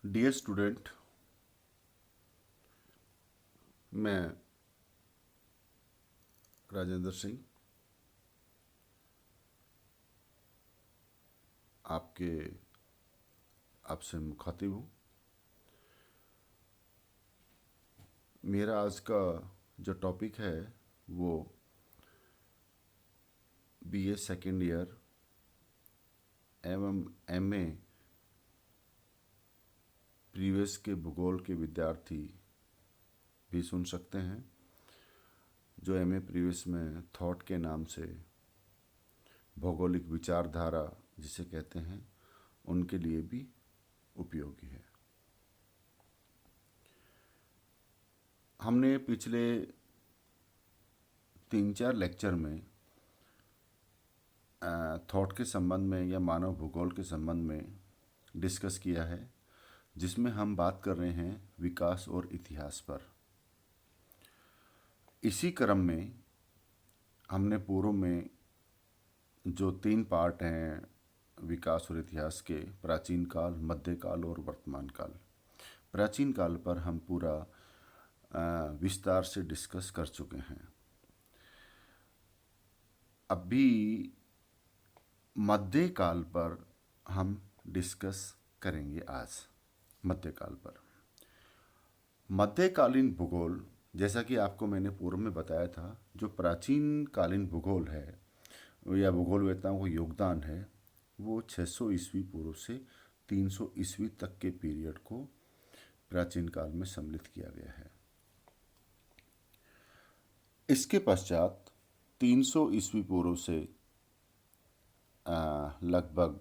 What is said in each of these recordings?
Dear student, मैं राजेंद्र सिंह आपसे मुखातिब हूँ। मेरा आज का जो टॉपिक है वो बीए सेकेंड ईयर एवं एमए प्रीवियस के भूगोल के विद्यार्थी भी सुन सकते हैं, जो एमए प्रीवियस में थॉट के नाम से भौगोलिक विचारधारा जिसे कहते हैं, उनके लिए भी उपयोगी है। हमने पिछले 3-4 लेक्चर में थॉट के संबंध में या मानव भूगोल के संबंध में डिस्कस किया है, जिसमें हम बात कर रहे हैं विकास और इतिहास पर। इसी क्रम में हमने पूर्व में जो 3 पार्ट हैं विकास और इतिहास के, प्राचीन काल, मध्यकाल और वर्तमान काल, प्राचीन काल पर हम पूरा विस्तार से डिस्कस कर चुके हैं। अभी मध्यकाल पर हम डिस्कस करेंगे। आज मध्यकाल पर मध्यकालीन भूगोल, जैसा कि आपको मैंने पूर्व में बताया था, जो प्राचीन कालीन भूगोल है या भूगोलवेत्ताओं का योगदान है, वो 600 ईस्वी पूर्व से 300 ईस्वी तक के पीरियड को प्राचीन काल में सम्मिलित किया गया है। इसके पश्चात 300 ईस्वी पूर्व से लगभग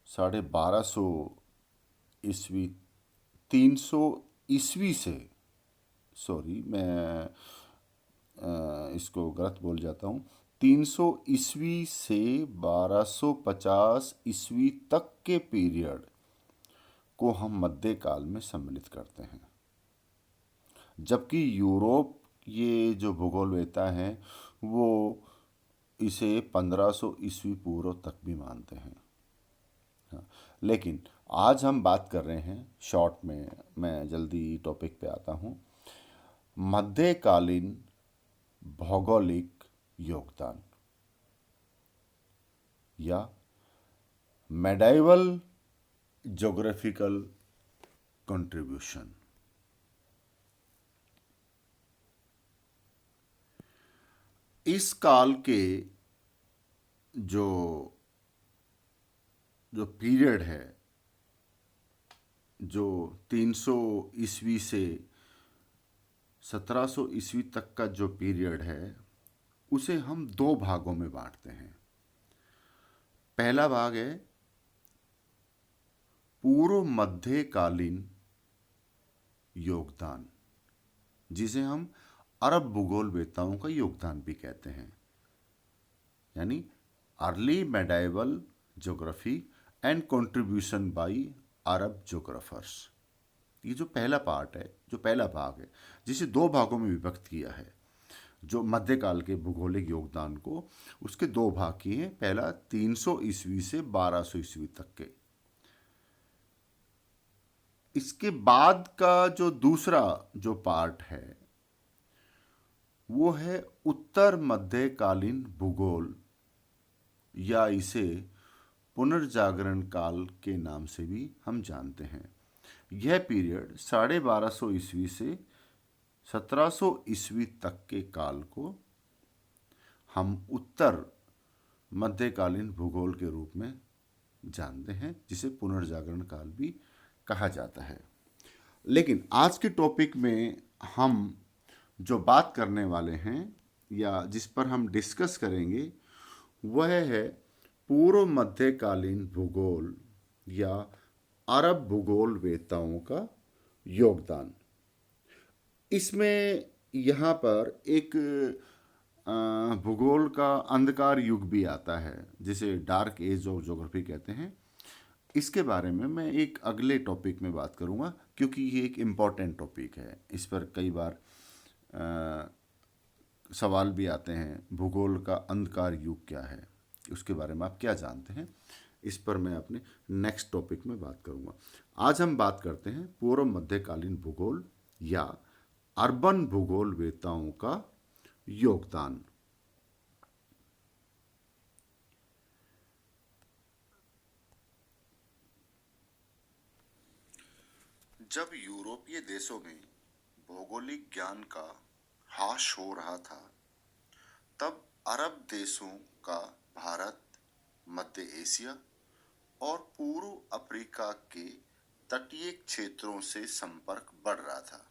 1250 ईस्वी, 300 ईस्वी से, सॉरी मैं इसको गलत बोल जाता हूँ, 300 ईस्वी से 1250 ईस्वी तक के पीरियड को हम मध्यकाल में सम्मिलित करते हैं। जबकि यूरोप ये जो भूगोलवेत्ता हैं वो इसे 1500 ईस्वी पूर्व तक भी मानते हैं। हाँ, लेकिन आज हम बात कर रहे हैं शॉर्ट में, मैं जल्दी टॉपिक पे आता हूँ, मध्यकालीन भौगोलिक योगदान या मेडाइवल ज्योग्राफिकल कंट्रीब्यूशन। इस काल के जो पीरियड है, जो 300 ईस्वी से 1700 ईस्वी तक का जो पीरियड है, उसे हम 2 भागों में बांटते हैं। पहला भाग है पूर्व मध्यकालीन योगदान, जिसे हम अरब भूगोलवेत्ताओं का योगदान भी कहते हैं, यानी early medieval geography and contribution by Arab geographers. ये जो पहला पार्ट है, जो पहला भाग है, जिसे 2 भागों में विभक्त किया है, जो मध्यकाल के भूगोलिक योगदान को उसके 2 भाग किए हैं। पहला 300 ईस्वी से 1200 ईस्वी तक के। इसके बाद का जो दूसरा जो पार्ट है वो है उत्तर मध्यकालीन भूगोल, या इसे पुनर्जागरण काल के नाम से भी हम जानते हैं। यह पीरियड 1250 ईस्वी से 1700 ईस्वी तक के काल को हम उत्तर मध्यकालीन भूगोल के रूप में जानते हैं, जिसे पुनर्जागरण काल भी कहा जाता है। लेकिन आज के टॉपिक में हम जो बात करने वाले हैं या जिस पर हम डिस्कस करेंगे वह है पूर्व मध्यकालीन भूगोल या अरब भूगोलवेत्ताओं का योगदान। इसमें यहाँ पर एक भूगोल का अंधकार युग भी आता है, जिसे डार्क एज ऑफ ज्योग्राफी कहते हैं। इसके बारे में मैं एक अगले टॉपिक में बात करूँगा, क्योंकि ये एक इम्पॉर्टेंट टॉपिक है। इस पर कई बार सवाल भी आते हैं, भूगोल का अंधकार युग क्या है, उसके बारे में आप क्या जानते हैं। इस पर मैं अपने नेक्स्ट टॉपिक में बात करूंगा। आज हम बात करते हैं पूर्व मध्यकालीन भूगोल या अर्बन भूगोल वेताओं का योगदान। जब यूरोपीय देशों में भौगोलिक ज्ञान का ह्रास हो रहा था, तब अरब देशों का भारत, मध्य एशिया और पूर्व अफ्रीका के तटीय क्षेत्रों से संपर्क बढ़ रहा था।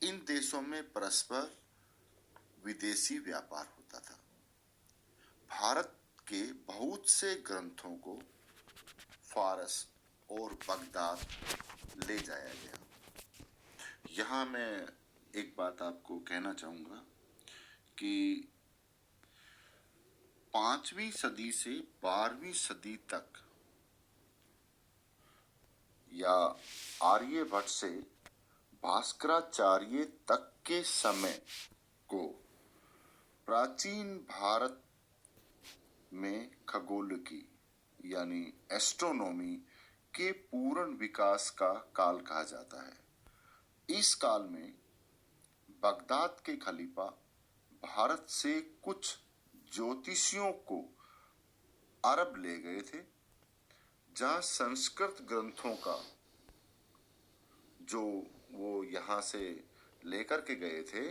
इन देशों में परस्पर विदेशी व्यापार होता था। भारत के बहुत से ग्रंथों को फारस और बगदाद ले जाया गया। यहाँ मैं एक बात आपको कहना चाहूँगा कि 5वीं सदी से 12वीं सदी तक या आर्यभट्ट से भास्कराचार्य तक के समय को प्राचीन भारत में खगोलकी यानी एस्ट्रोनॉमी के पूर्ण विकास का काल कहा जाता है। इस काल में बगदाद के खलीफा भारत से कुछ ज्योतिषियों को अरब ले गए थे, जहाँ संस्कृत ग्रंथों का जो वो यहाँ से लेकर के गए थे,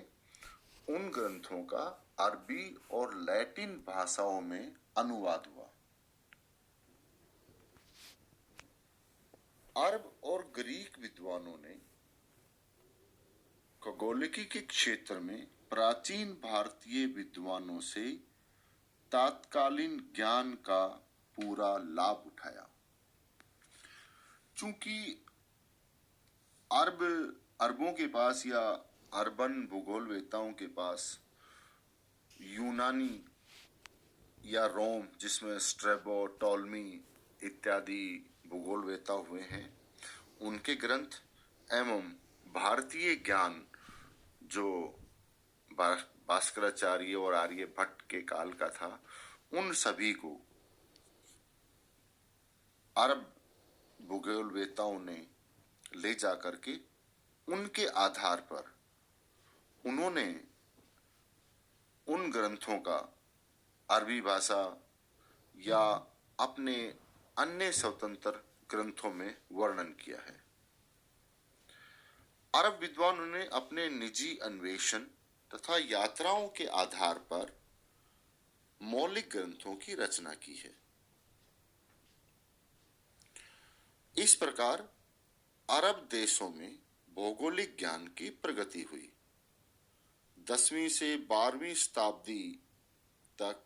उन ग्रंथों का अरबी और लैटिन भाषाओं में अनुवाद हुआ। अरब और ग्रीक विद्वानों ने खगोलिकी के क्षेत्र में प्राचीन भारतीय विद्वानों से तात्कालीन ज्ञान का पूरा लाभ उठाया। चूंकि अरबों के पास या अर्बन भूगोलवेताओं के पास यूनानी या रोम, जिसमें स्ट्रैबो, टॉलमी इत्यादि भूगोलवेता हुए हैं, उनके ग्रंथ एवं भारतीय ज्ञान जो भास्कराचार्य और आर्यभट्ट के काल का था, उन सभी को अरब भूगोलवेताओं ने ले जाकर के उनके आधार पर उन्होंने उन ग्रंथों का अरबी भाषा या अपने अन्य स्वतंत्र ग्रंथों में वर्णन किया है। अरब विद्वानों ने अपने निजी अन्वेषण तथा यात्राओं के आधार पर मौलिक ग्रंथों की रचना की है। इस प्रकार अरब देशों में भौगोलिक ज्ञान की प्रगति हुई। 10वीं से 12वीं शताब्दी तक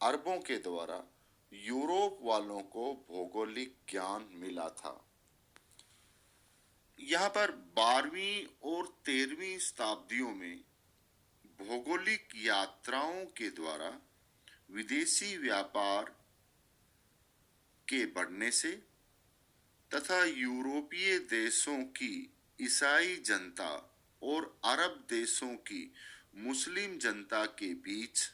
अरबों के द्वारा यूरोप वालों को भौगोलिक ज्ञान मिला था। यहाँ पर 12वीं और 13वीं शताब्दियों में भौगोलिक यात्राओं के द्वारा विदेशी व्यापार के बढ़ने से तथा यूरोपीय देशों की ईसाई जनता और अरब देशों की मुस्लिम जनता के बीच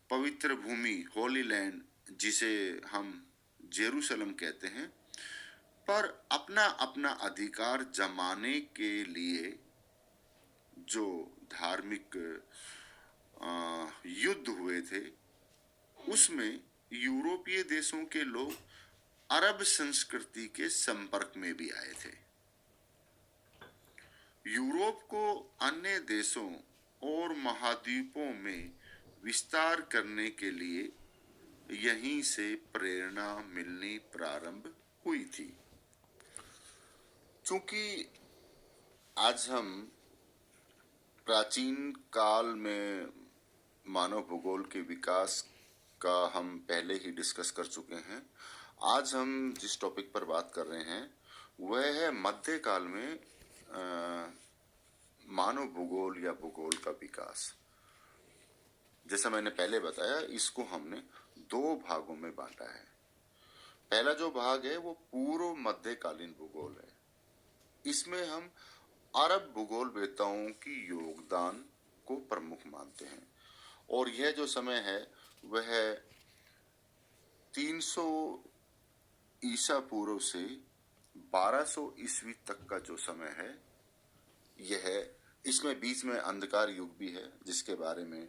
पवित्र भूमि होली लैंड, जिसे हम जेरूसलम कहते हैं, पर अपना अपना अधिकार जमाने के लिए जो धार्मिक युद्ध हुए थे, उसमें यूरोपीय देशों के लोग अरब संस्कृति के संपर्क में भी आए थे। यूरोप को अन्य देशों और महाद्वीपों में विस्तार करने के लिए यहीं से प्रेरणा मिलनी प्रारंभ हुई थी। चूंकि आज हम प्राचीन काल में मानव भूगोल के विकास का हम पहले ही डिस्कस कर चुके हैं, आज हम जिस टॉपिक पर बात कर रहे हैं वह है मध्यकाल में मानव भूगोल या भूगोल का विकास। जैसा मैंने पहले बताया, इसको हमने 2 भागों में बांटा है। पहला जो भाग है वो पूर्व मध्यकालीन भूगोल है। इसमें हम अरब भूगोलवेताओं की योगदान को प्रमुख मानते हैं, और यह जो समय है वह 300 ईसा पूर्व से 1200 ईस्वी तक का जो समय है, यह इसमें बीच में अंधकार युग भी है, जिसके बारे में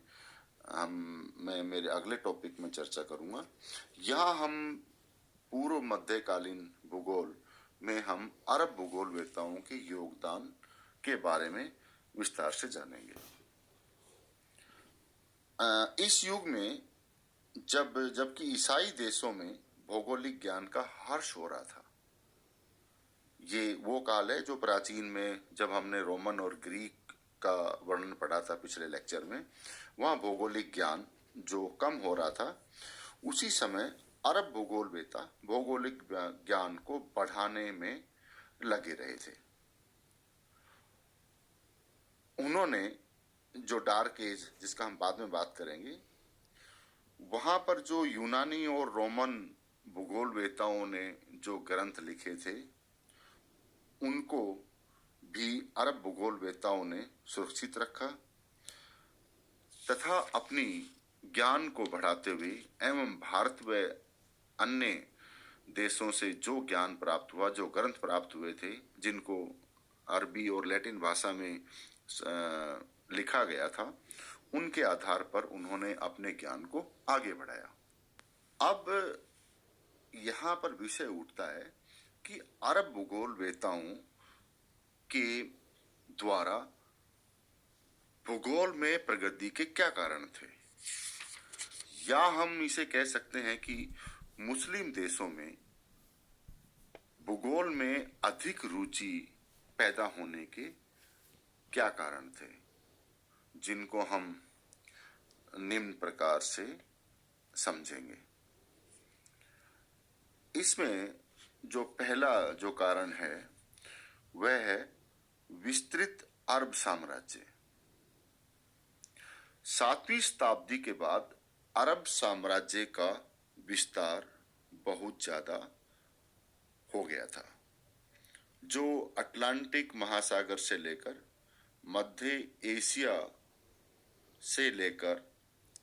मैं मेरे अगले टॉपिक में चर्चा करूंगा। यहाँ हम पूर्व मध्यकालीन भूगोल में हम अरब भूगोलवेताओं के योगदान के बारे में विस्तार से जानेंगे। इस युग में जबकि ईसाई देशों में भौगोलिक ज्ञान का हर्ष हो रहा था, ये वो काल है जो प्राचीन में जब हमने रोमन और ग्रीक का वर्णन पढ़ा था पिछले लेक्चर में, वहाँ भौगोलिक ज्ञान जो कम हो रहा था, उसी समय अरब भूगोलवेता भौगोलिक ज्ञान को बढ़ाने में लगे रहे थे। उन्होंने जो डार्क एज, जिसका हम बाद में बात करेंगे, वहां पर जो यूनानी और रोमन भूगोलवेताओं ने जो ग्रंथ लिखे थे, उनको भी अरब भूगोलवेताओं ने सुरक्षित रखा तथा अपनी ज्ञान को बढ़ाते हुए एवं भारत व अन्य देशों से जो ज्ञान प्राप्त हुआ, जो ग्रंथ प्राप्त हुए थे, जिनको अरबी और लैटिन भाषा में लिखा गया था, उनके आधार पर उन्होंने अपने ज्ञान को आगे बढ़ाया। अब यहाँ पर विषय उठता है कि अरब भूगोलवेताओं के द्वारा भूगोल में प्रगति के क्या कारण थे, या हम इसे कह सकते हैं कि मुस्लिम देशों में भूगोल में अधिक रुचि पैदा होने के क्या कारण थे, जिनको हम निम्न प्रकार से समझेंगे। इसमें जो पहला जो कारण है वह है विस्तृत अरब साम्राज्य। 7वीं शताब्दी के बाद अरब साम्राज्य का विस्तार बहुत ज्यादा हो गया था, जो अटलांटिक महासागर से लेकर मध्य एशिया से लेकर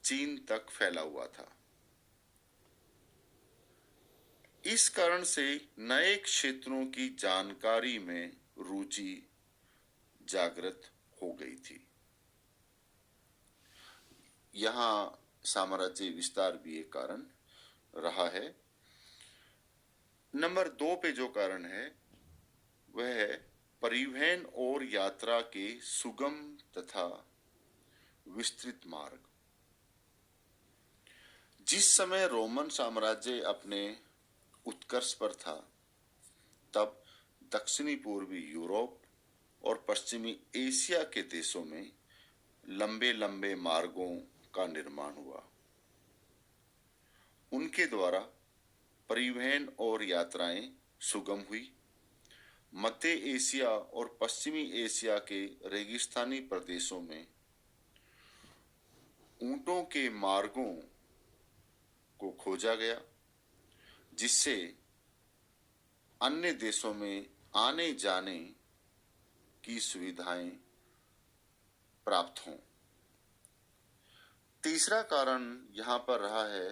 चीन तक फैला हुआ था। इस कारण से नए क्षेत्रों की जानकारी में रुचि जागृत हो गई थी। यहाँ साम्राज्य विस्तार भी एक कारण रहा है। नंबर 2 पे जो कारण है वह है परिवहन और यात्रा के सुगम तथा विस्तृत मार्ग। जिस समय रोमन साम्राज्य अपने उत्कर्ष पर था, तब दक्षिणी पूर्वी यूरोप और पश्चिमी एशिया के देशों में लंबे लंबे मार्गों का निर्माण हुआ। उनके द्वारा परिवहन और यात्राएं सुगम हुई। मध्य एशिया और पश्चिमी एशिया के रेगिस्तानी प्रदेशों में ऊंटों के मार्गों को खोजा गया, जिससे अन्य देशों में आने जाने की सुविधाएं प्राप्त हों। तीसरा कारण यहाँ पर रहा है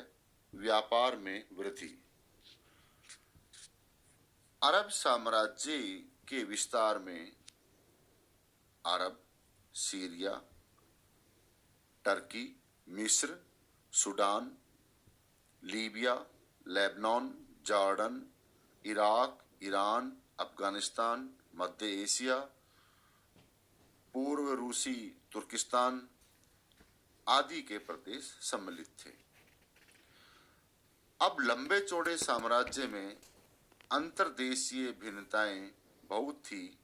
व्यापार में वृद्धि। अरब साम्राज्य के विस्तार में अरब, सीरिया, टर्की, मिस्र, Sudan, Libya, Lebanon, Jordan, Iraq, Iran, Afghanistan, मध्य एशिया, पूर्व रूसी तुर्किस्तान आदि के प्रदेश सम्मिलित थे। अब लंबे चौड़े साम्राज्य में अंतर्देशीय भिन्नताएं बहुत थी,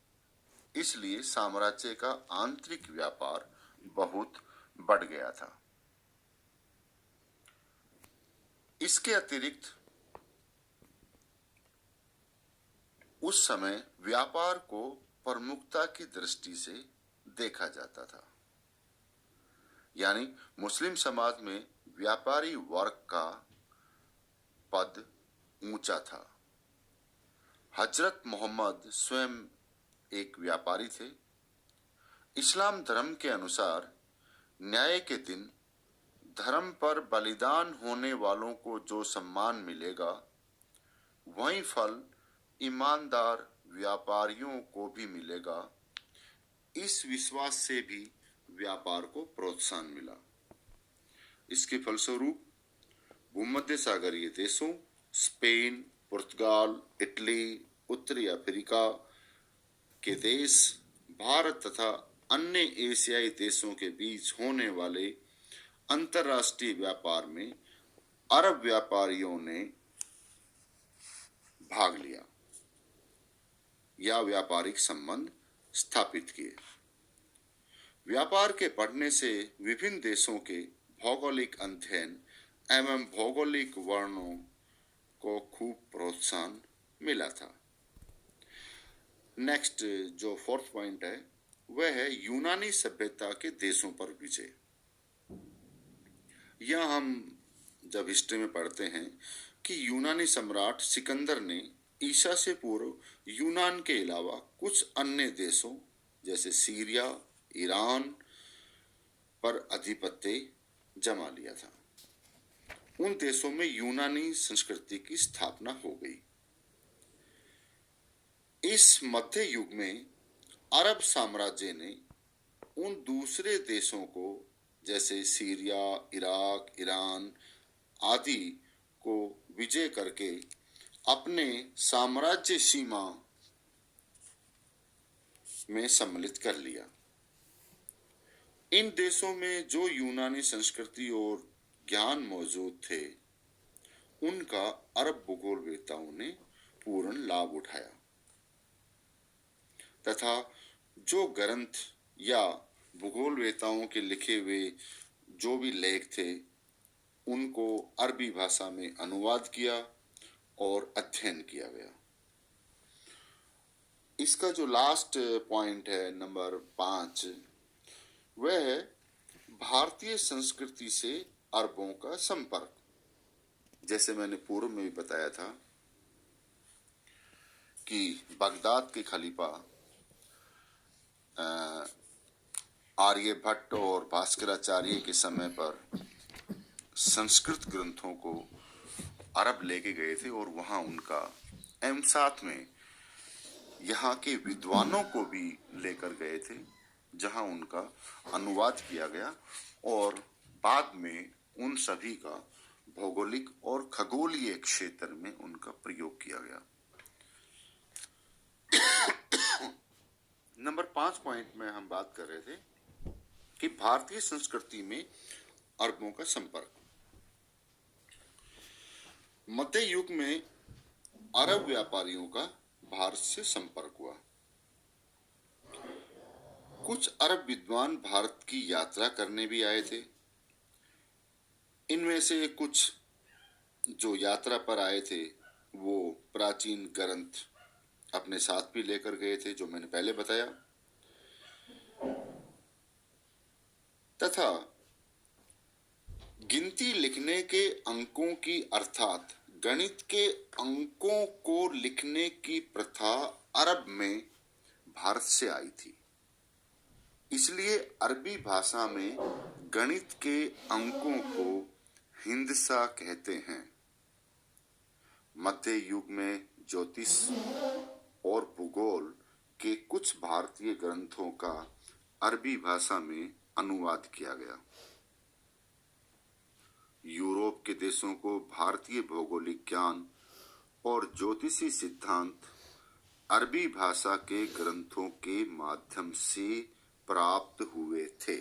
इसलिए साम्राज्य का आंतरिक व्यापार बहुत बढ़ गया था। इसके अतिरिक्त उस समय व्यापार को प्रमुखता की दृष्टि से देखा जाता था, यानी मुस्लिम समाज में व्यापारी वर्ग का पद ऊंचा था। हजरत मोहम्मद स्वयं एक व्यापारी थे। इस्लाम धर्म के अनुसार न्याय के दिन धर्म पर बलिदान होने वालों को जो सम्मान मिलेगा, वही फल ईमानदार व्यापारियों को भी मिलेगा। इस विश्वास से भी व्यापार को प्रोत्साहन मिला। इसके फलस्वरूप भूमध्य सागरीय देशों स्पेन, पुर्तगाल, इटली, उत्तरी अफ्रीका के देश, भारत तथा अन्य एशियाई देशों के बीच होने वाले अंतर्राष्ट्रीय व्यापार में अरब व्यापारियों ने भाग लिया या व्यापारिक संबंध स्थापित किए। व्यापार के बढ़ने से विभिन्न देशों के भौगोलिक अध्ययन एवं भौगोलिक वर्णों को खूब प्रोत्साहन मिला था। नेक्स्ट जो फोर्थ पॉइंट है वह है यूनानी सभ्यता के देशों पर विजय। यह हम जब हिस्ट्री में पढ़ते हैं कि यूनानी सम्राट सिकंदर ने ईसा से पूर्व यूनान के अलावा कुछ अन्य देशों जैसे सीरिया, ईरान पर आधिपत्य जमा लिया था। उन देशों में यूनानी संस्कृति की स्थापना हो गई। इस मध्य युग में अरब साम्राज्य ने उन दूसरे देशों को जैसे सीरिया, इराक, ईरान आदि को विजय करके अपने साम्राज्य सीमा में सम्मिलित कर लिया। इन देशों में जो यूनानी संस्कृति और ज्ञान मौजूद थे, उनका अरब भूगोलवेत्ताओं ने पूर्ण लाभ उठाया तथा जो ग्रंथ या भूगोलवेत्ताओं के लिखे हुए जो भी लेख थे, उनको अरबी भाषा में अनुवाद किया और अध्ययन किया गया। इसका जो लास्ट पॉइंट है नंबर 5, वह है भारतीय संस्कृति से अरबों का संपर्क। जैसे मैंने पूर्व में भी बताया था कि बगदाद के खलीफा आर्यभट्ट और भास्कराचार्य के समय पर संस्कृत ग्रंथों को अरब लेके गए थे और वहां उनका एवं साथ में यहाँ के विद्वानों को भी लेकर गए थे, जहां उनका अनुवाद किया गया और बाद में उन सभी का भौगोलिक और खगोलीय क्षेत्र में उनका प्रयोग किया गया। नंबर 5 पॉइंट में हम बात कर रहे थे कि भारतीय संस्कृति में अरबों का संपर्क। मध्य युग में अरब व्यापारियों का भारत से संपर्क हुआ। कुछ अरब विद्वान भारत की यात्रा करने भी आए थे। इनमें से कुछ जो यात्रा पर आए थे वो प्राचीन ग्रंथ अपने साथ भी लेकर गए थे, जो मैंने पहले बताया, तथा गिनती लिखने के अंकों की अर्थात गणित के अंकों को लिखने की प्रथा अरब में भारत से आई थी। इसलिए अरबी भाषा में गणित के अंकों को हिंदसा कहते हैं। मध्य युग में ज्योतिष और भूगोल के कुछ भारतीय ग्रंथों का अरबी भाषा में अनुवाद किया गया। यूरोप के देशों को भारतीय भौगोलिक ज्ञान और ज्योतिषी सिद्धांत अरबी भाषा के ग्रंथों के माध्यम से प्राप्त हुए थे।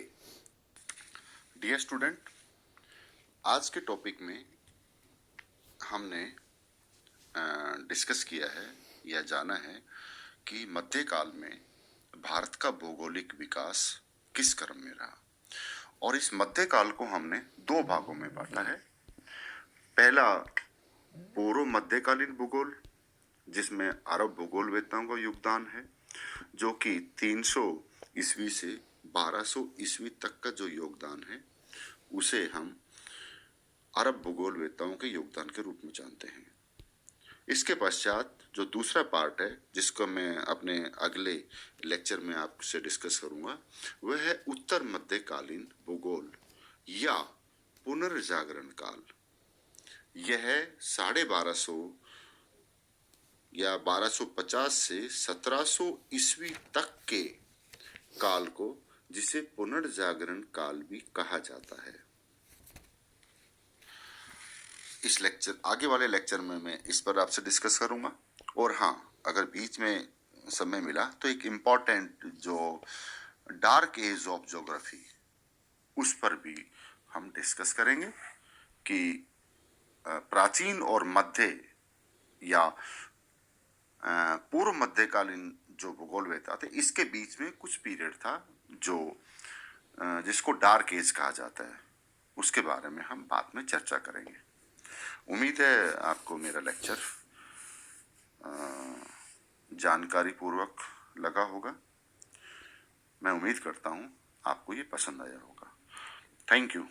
डियर स्टूडेंट, आज के टॉपिक में हमने डिस्कस किया है या जाना है कि मध्यकाल में भारत का भौगोलिक विकास किस क्रम में रहा, और इस मध्यकाल को हमने 2 भागों में बांटा है। पहला पूर्व मध्यकालीन भूगोल, जिसमें अरब भूगोलवेत्ताओं का योगदान है, जो कि 300 ईस्वी से 1200 ईस्वी तक का जो योगदान है उसे हम अरब भूगोलवेत्ताओं के योगदान के रूप में जानते हैं। इसके पश्चात जो दूसरा पार्ट है, जिसको मैं अपने अगले लेक्चर में आपसे डिस्कस करूंगा, वह है उत्तर मध्यकालीन भूगोल या पुनर्जागरण काल, यह 1250 या 1250 से 1700 ईस्वी तक के काल को, जिसे पुनर्जागरण काल भी कहा जाता है। इस लेक्चर, आगे वाले लेक्चर में मैं इस पर आपसे डिस्कस करूंगा। और हाँ, अगर बीच में समय मिला तो एक इम्पॉर्टेंट जो डार्क एज ऑफ ज्योग्राफी, उस पर भी हम डिस्कस करेंगे कि प्राचीन और मध्य या पूर्व मध्यकालीन जो भूगोलवेत्ता थे, इसके बीच में कुछ पीरियड था जो जिसको डार्क एज कहा जाता है, उसके बारे में हम बाद में चर्चा करेंगे। उम्मीद है आपको मेरा लेक्चर जानकारी पूर्वक लगा होगा। मैं उम्मीद करता हूं आपको ये पसंद आया होगा। Thank you.